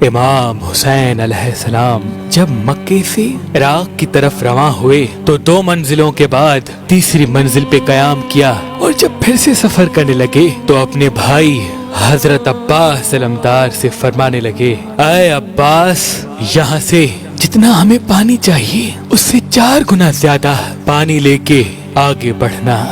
امام حسین علیہ السلام جب مکے سے عراق کی طرف رواں ہوئے تو 2 منزلوں کے بعد تیسری منزل پہ قیام کیا، اور جب پھر سے سفر کرنے لگے تو اپنے بھائی حضرت عباس علمدار سے فرمانے لگے، اے عباس، یہاں سے جتنا ہمیں پانی چاہیے اس سے 4 گنا زیادہ پانی لے کے آگے بڑھنا۔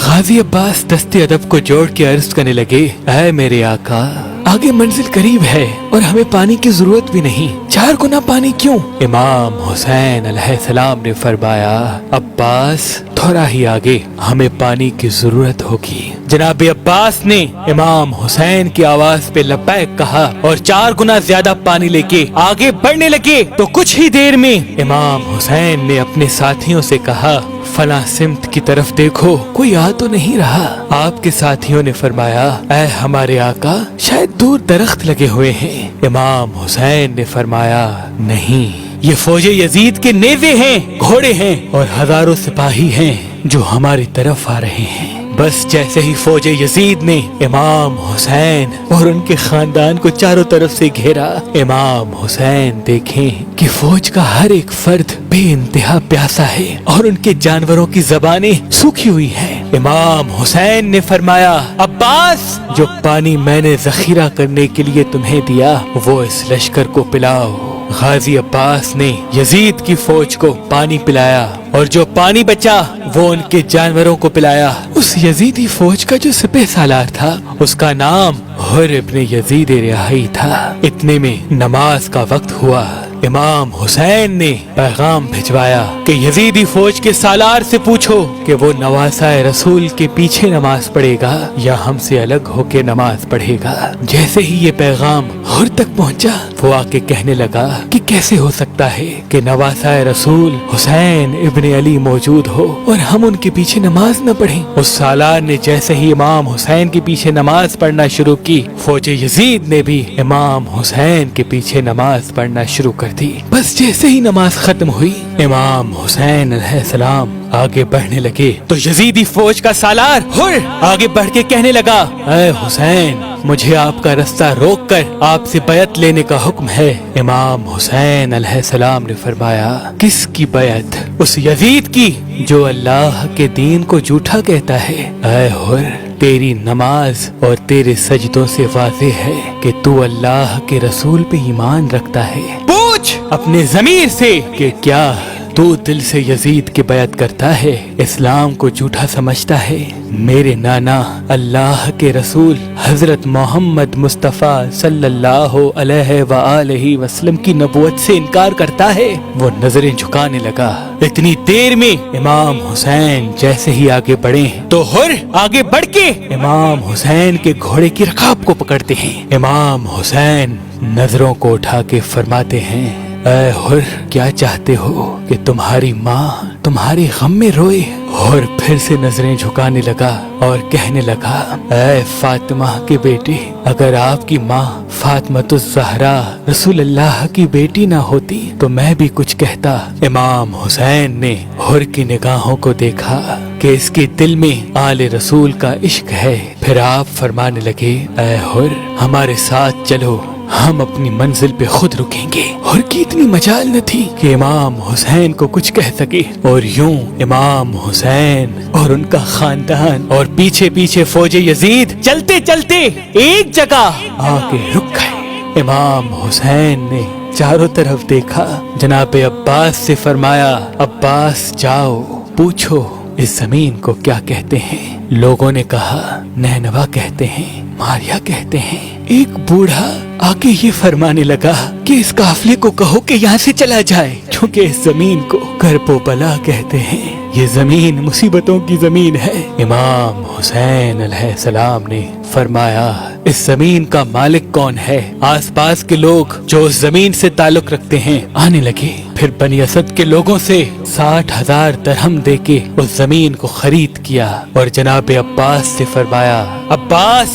غازی عباس دستے ادب کو جوڑ کے عرض کرنے لگے، اے میرے آقا، آگے منزل قریب ہے اور ہمیں پانی کی ضرورت بھی نہیں، 4 گنا پانی کیوں؟ امام حسین علیہ السلام نے فرمایا، عباس، تھوڑا ہی آگے ہمیں پانی کی ضرورت ہوگی۔ جناب عباس نے امام حسین کی آواز پہ لبیک کہا اور 4 گنا زیادہ پانی لے کے آگے بڑھنے لگے تو کچھ ہی دیر میں امام حسین نے اپنے ساتھیوں سے کہا، فلاں سمت کی طرف دیکھو، کوئی آ تو نہیں رہا؟ آپ کے ساتھیوں نے فرمایا، اے ہمارے آقا، شاید دور درخت لگے ہوئے ہیں۔ امام حسین نے فرمایا، نہیں، یہ فوج یزید کے نیزے ہیں، گھوڑے ہیں اور ہزاروں سپاہی ہیں جو ہماری طرف آ رہے ہیں۔ بس جیسے ہی فوج یزید نے امام حسین اور ان کے خاندان کو چاروں طرف سے گھیرا، امام حسین دیکھیں کہ فوج کا ہر ایک فرد بے انتہا پیاسا ہے اور ان کے جانوروں کی زبانیں سوکھی ہوئی ہیں۔ امام حسین نے فرمایا، عباس، جو پانی میں نے ذخیرہ کرنے کے لیے تمہیں دیا وہ اس لشکر کو پلاؤ۔ غازی عباس نے یزید کی فوج کو پانی پلایا اور جو پانی بچا وہ ان کے جانوروں کو پلایا۔ اس یزیدی فوج کا جو سپہ سالار تھا اس کا نام حر ابن یزید رہائی تھا۔ اتنے میں نماز کا وقت ہوا۔ امام حسین نے پیغام بھجوایا کہ یزیدی فوج کے سالار سے پوچھو کہ وہ نواسہ رسول کے پیچھے نماز پڑھے گا یا ہم سے الگ ہو کے نماز پڑھے گا۔ جیسے ہی یہ پیغام حر تک پہنچا وہ آ کے کہنے لگا کہ کیسے ہو سکتا ہے کہ نواسہ رسول حسین ابن علی موجود ہو اور ہم ان کے پیچھے نماز نہ پڑھیں۔ اس سالار نے جیسے ہی امام حسین کے پیچھے نماز پڑھنا شروع کی، فوج یزید نے بھی امام حسین کے پیچھے نماز پڑھنا شروع کر دی۔ بس جیسے ہی نماز ختم ہوئی امام حسین علیہ السلام آگے بڑھنے لگے تو یزیدی فوج کا سالار حر آگے بڑھ کے کہنے لگا، اے حسین، مجھے آپ کا رستہ روک کر آپ سے بیعت لینے کا حکم ہے۔ امام حسین علیہ السلام نے فرمایا، کس کی بیعت؟ اس یزید کی جو اللہ کے دین کو جھوٹا کہتا ہے۔ اے حر، تیری نماز اور تیرے سجدوں سے واضح ہے کہ تو اللہ کے رسول پہ ایمان رکھتا ہے۔ پوچھ اپنے ضمیر سے کہ کیا تو دل سے یزید کی بیعت کرتا ہے، اسلام کو جھوٹا سمجھتا ہے؟ میرے نانا اللہ کے رسول حضرت محمد مصطفیٰ صلی اللہ علیہ وآلہ وسلم کی نبوت سے انکار کرتا ہے؟ وہ نظریں جھکانے لگا۔ اتنی دیر میں امام حسین جیسے ہی آگے بڑھے تو حر آگے بڑھ کے امام حسین کے گھوڑے کی رکاب کو پکڑتے ہیں۔ امام حسین نظروں کو اٹھا کے فرماتے ہیں، اے حر، کیا چاہتے ہو کہ تمہاری ماں تمہارے غم میں روئے؟ حر پھر سے نظریں جھکانے لگا اور کہنے لگا، اے فاطمہ کے بیٹے، اگر آپ کی ماں فاطمۃ الزہرا رسول اللہ کی بیٹی نہ ہوتی تو میں بھی کچھ کہتا۔ امام حسین نے حر کی نگاہوں کو دیکھا کہ اس کے دل میں آل رسول کا عشق ہے۔ پھر آپ فرمانے لگے، اے حر، ہمارے ساتھ چلو، ہم اپنی منزل پہ خود رکیں گے۔ اور کی اتنی مجال نہ تھی کہ امام حسین کو کچھ کہہ سکے، اور یوں امام حسین اور ان کا خاندان اور پیچھے پیچھے فوج یزید چلتے چلتے ایک جگہ آ کے رک گئے۔ امام حسین نے چاروں طرف دیکھا، جناب عباس سے فرمایا، عباس جاؤ پوچھو اس زمین کو کیا کہتے ہیں۔ لوگوں نے کہا، نینوا کہتے ہیں، ماریا کہتے ہیں۔ ایک بوڑھا آگے یہ فرمانے لگا کہ اس قافلے کو کہو کہ یہاں سے چلا جائے، کیونکہ اس زمین کو کرب و بلا کہتے ہیں، یہ زمین مصیبتوں کی زمین ہے۔ امام حسین علیہ السلام نے فرمایا، اس زمین کا مالک کون ہے؟ آس پاس کے لوگ جو اس زمین سے تعلق رکھتے ہیں آنے لگے۔ پھر بنی اسد کے لوگوں سے 60,000 درہم دے کے اس زمین کو خرید کیا اور جناب عباس سے فرمایا، عباس،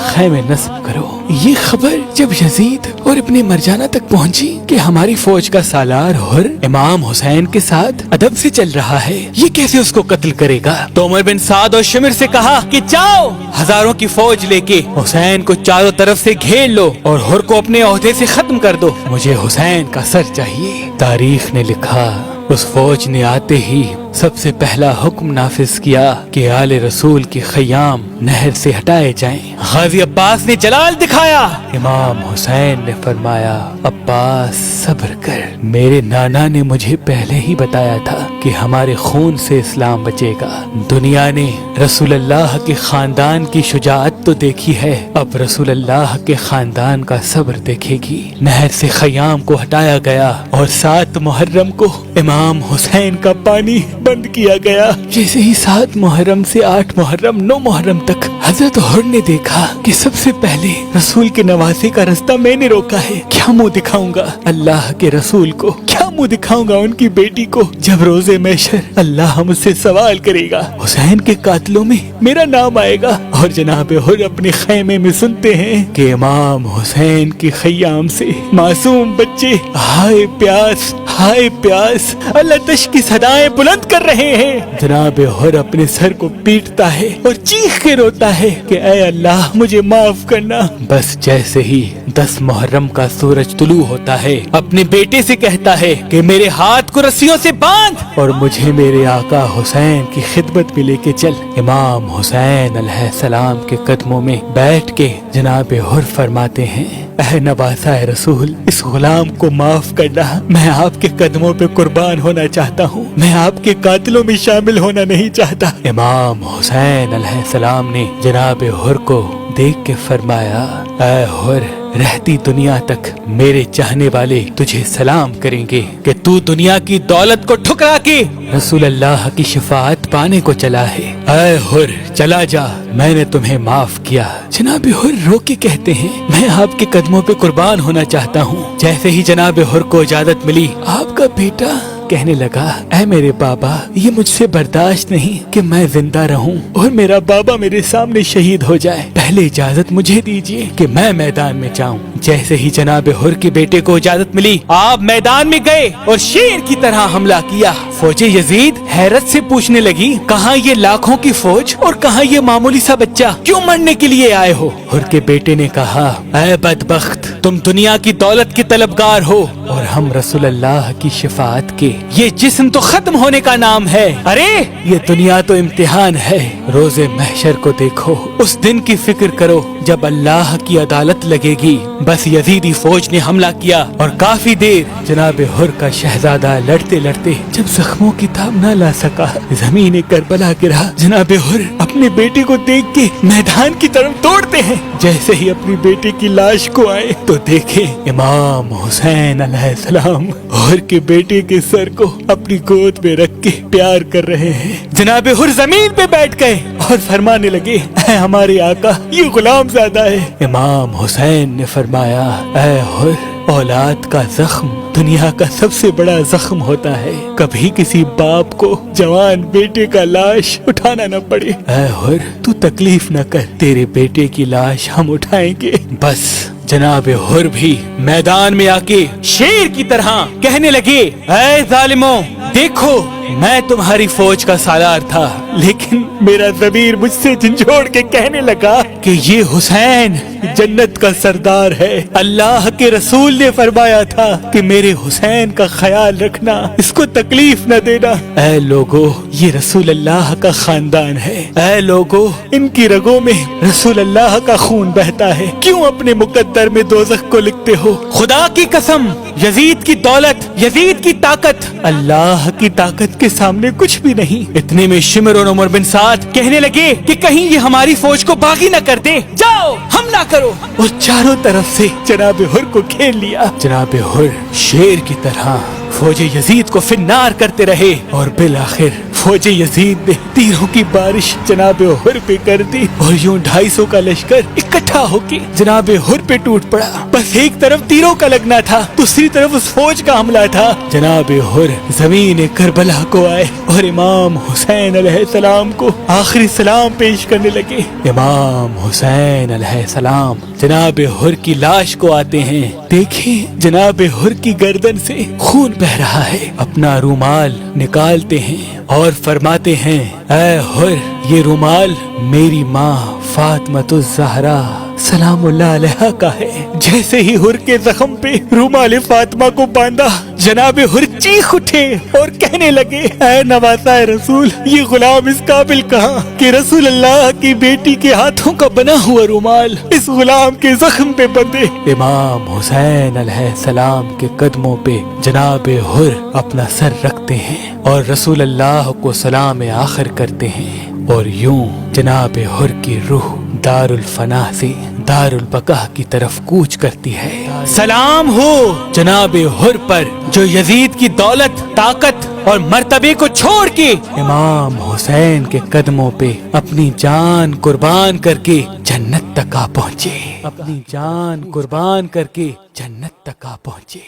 خیمے نصب کرو۔ یہ خبر جب یزید اور ابن مرجانہ تک پہنچی کہ ہماری فوج کا سالار حر امام حسین کے ساتھ ادب سے چل رہا ہے، یہ کیسے اس کو قتل کرے گا، تو عمر بن سعد اور شمر سے کہا کہ جاؤ، ہزاروں کی فوج فوج लेके हुसैन को चारों तरफ से घेर लो और हुर को अपने ओहदे से खत्म कर दो, मुझे हुसैन का सर चाहिए। तारीख ने लिखा उस फौज ने आते ही सबसे पहला हुक्म नाफिज किया कि आले रसूल के खयाम नहर से हटाए जाएं। गाजी अब्बास ने जलाल दिखाया। इमाम हुसैन ने फरमाया, अब्बास सब्र कर, मेरे नाना ने मुझे पहले ही बताया था कि हमारे खून से इस्लाम बचेगा। दुनिया ने रसूलुल्लाह के खानदान की शुजाअत तो देखी है, अब रसूलुल्लाह के खानदान का सब्र देखेगी। नहर से खयाम को हटाया गया और 7 मुहर्रम को इमाम हुसैन का पानी बंद किया गया। जैसे ही 7 मुहर्रम से 8 मुहर्रम 9 मुहर्रम तक हजरत हुर ने देखा कि सबसे पहले रसूल के नवासे का रास्ता मैंने रोका है, क्या मुंह दिखाऊंगा अल्लाह के रसूल को, क्या मुंह दिखाऊंगा उनकी बेटी को जब रोजे महशर अल्लाह मुझसे सवाल करेगा, हुसैन के कातलों में मेरा नाम आएगा। और जनाब हुर अपने खैमे में सुनते हैं कि इमाम हुसैन के खयाम से मासूम बच्चे हाय प्यास हाय प्यास अल्लाह तश की सदाएं बुलंद कर रहे हैं। जनाब हुर अपने सर को पीटता है और चीख के रोता है कि ऐ अल्लाह मुझे माफ करना। बस जैसे ही 10 मुहर्रम का सूरज तुलू होता है, अपने बेटे से कहता है कि मेरे हाथ को रस्सियों से बांध और मुझे मेरे आका हुसैन की खिदमत में लेके चल। इमाम हुसैन अलैहिस्सलाम के कदमों में बैठ के जनाब हुर फरमाते हैं, ऐ नवासा रसूल, इस गुलाम को माफ करना, मैं आपके कदमों पे कुर्बान होना चाहता हूँ, मैं आपके कातिलों में शामिल होना नहीं चाहता। इमाम हुसैन अलैहिस्सलाम ने जनाब हुर को देख के फरमाया, ऐ हुर, रहती दुनिया तक मेरे चाहने वाले तुझे सलाम करेंगे कि तू दुनिया की दौलत को ठुकरा के रसूल अल्लाह की शफाअत पाने को चला है। ऐ हुर, चला जा, मैंने तुम्हें माफ किया। जनाब हुर रो के कहते हैं, मैं आपके कदमों पे कुर्बान होना चाहता हूँ। जैसे ही जनाब हुर को इजाजत मिली, आपका बेटा कहने लगा, ऐ मेरे बाबा, ये मुझसे बर्दाश्त नहीं कि मैं जिंदा रहूं और मेरा बाबा मेरे सामने शहीद हो जाए। पहले इजाजत मुझे दीजिए कि मैं मैदान में जाऊं। जैसे ही जनाब हुर के बेटे को इजाजत मिली, आप मैदान में गए और शेर की तरह हमला किया। फौजे यजीद हैरत से पूछने लगी, कहाँ ये लाखों की फौज और कहाँ ये मामूली सा बच्चा, क्यों मरने के लिए आए हो? हुर के बेटे ने कहा, ऐ बदबख्त, तुम दुनिया की दौलत के तलबगार हो और हम रसूलुल्लाह की शफाअत के। ये जिस्म तो खत्म होने का नाम है, अरे ये दुनिया तो इम्तिहान है। रोजे महशर को देखो, उस दिन की फिक्र करो जब अल्लाह की अदालत लगेगी। बस यजीदी फौज ने हमला किया और काफी देर जनाब हुर का शहजादा लड़ते लड़ते जब जख्मों की ताब न ला सका, जमीन करबला गिरा। जनाब हुर अपने बेटे को देख के मैदान की तरफ दौड़ते हैं। जैसे ही अपनी बेटे की लाश को आए तो देखे इमाम हुसैन अलैहिस्सलाम हुर के बेटे के सर को अपनी गोद में रख के प्यार कर रहे हैं। जनाब हुर जमीन पे बैठ गए और फरमाने लगे, ऐ हमारे आका, ये गुलाम ज़्यादा है। इमाम हुसैन ने फरमाया, ऐ हुर, औलाद का जख्म दुनिया का सबसे बड़ा जख्म होता है। कभी किसी बाप को जवान बेटे का लाश उठाना न पड़े। ऐ हुर, तू तकलीफ न कर, तेरे बेटे की लाश हम उठाएंगे। बस जनाब हुर भी मैदान में आके शेर की तरह कहने लगे, ऐ जालिमों, देखो मैं तुम्हारी फौज का सालार था, लेकिन मेरा ज़मीर मुझसे झंझोड़ के कहने लगा कि ये हुसैन जन्नत का सरदार है। अल्लाह के रसूल ने फरमाया था कि मेरे हुसैन का ख्याल रखना, इसको तकलीफ न देना। ऐ लोगो, ये रसूल अल्लाह का खानदान है। ऐ लोगो, इनकी रगों में रसूल अल्लाह का खून बहता है। क्यों अपने मुकद्दर में दोज़ख को लिखते हो? खुदा की कसम, यजीद की दौलत, यजीद की ताकत अल्लाह की ताकत के सामने कुछ भी नहीं। इतने में शिमर और उमर बिन साद कहने लगे कि कहीं ये हमारी फौज को बागी न कर दे, जाओ हमला करो। और चारों तरफ से जनाब हुर को घेर लिया। जनाब हुर शेर की तरह फौज यजीद को फिन्नार करते रहे और बिल आखिर फौज यजीद ने तीरों की बारिश जनाब हुर पे कर दी और यूं 250 का लश्कर इकट्ठा होके जनाब हुर पे टूट पड़ा। बस एक तरफ तीरों का लगना था, दूसरी तरफ उस फौज का हमला था। जनाब हुर जमीन करबला को आए और इमाम हुसैन अलैहिस्सलाम को आखिरी सलाम पेश करने लगे। इमाम हुसैन अलैहिस्सलाम जनाब हुर की लाश को आते हैं। देखें जनाब हुर की गर्दन से खून बह रहा है। अपना रूमाल निकालते हैं और اور فرماتے ہیں اے हुर یہ रुमाल मेरी माँ फातिमातुज़ ज़हरा सलाम अलैहा का है। जैसे ही हुर के जख्म पे रुमाल फातिमा को बांधा जनाब हुर चीख उठे और कहने लगे ऐ नवासा रसूल ये गुलाम इस काबिल कहाँ कि रसूल अल्लाह की बेटी के हाथों का बना हुआ रुमाल इस गुलाम के जख्म पे बंधे। इमाम हुसैन अलैहिस्सलाम के कदमों पे जनाब हुर अपना सर रखते हैं और रसूल अल्लाह को सलाम आखिर करते हैं और यूं जनाब हुर की रूह दारुल फना से दारुल बका की तरफ कूच करती है। सलाम हो जनाब हुर पर जो यजीद की दौलत ताकत और मर्तबे को छोड़ के इमाम हुसैन के कदमों पे अपनी जान कुर्बान करके जन्नत तक आ पहुँचे। अपनी जान कुर्बान करके जन्नत तक आ पहुँचे।